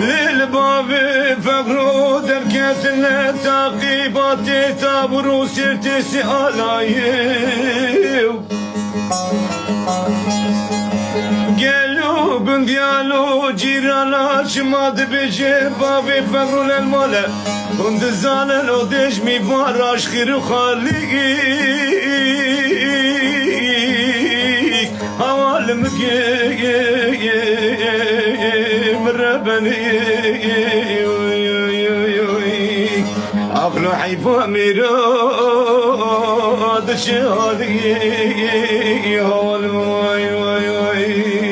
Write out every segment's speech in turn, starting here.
للباب فقرو دركت التعقيبات تابرو سرت سألايو قالوا بنديالو جيرانا شماد بيجي بابي فقرو للماله كنت زاللو دجمي باراش خير خالقي حوالم مربني عقلو حيفو ميراد شهادي حوالم واي واي واي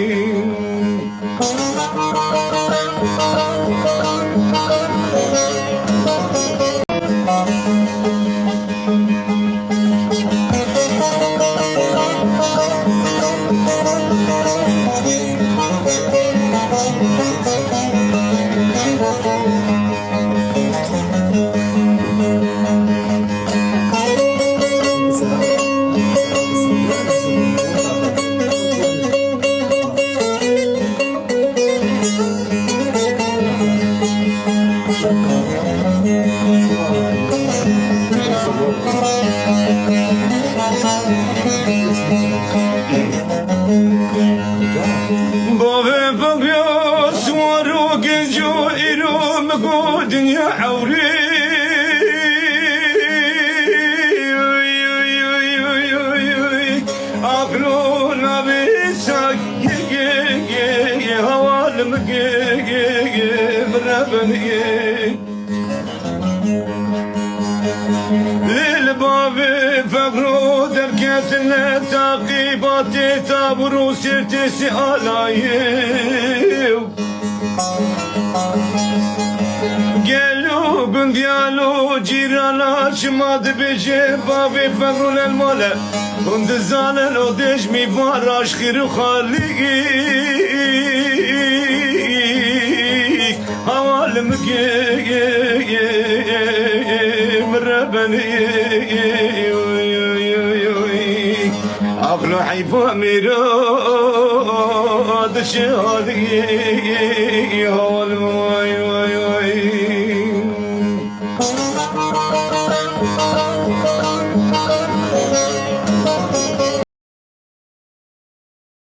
للباب فقرو دركت التعقيبات تابرو سرت سألايو قالوا بنديالو جيرانا شماد بيجي بابي فقرو للماله كنت زاللو دجمي باراش خير خالقي حوالم مربني عقلو حيفو ميراد شهادي حوالم واي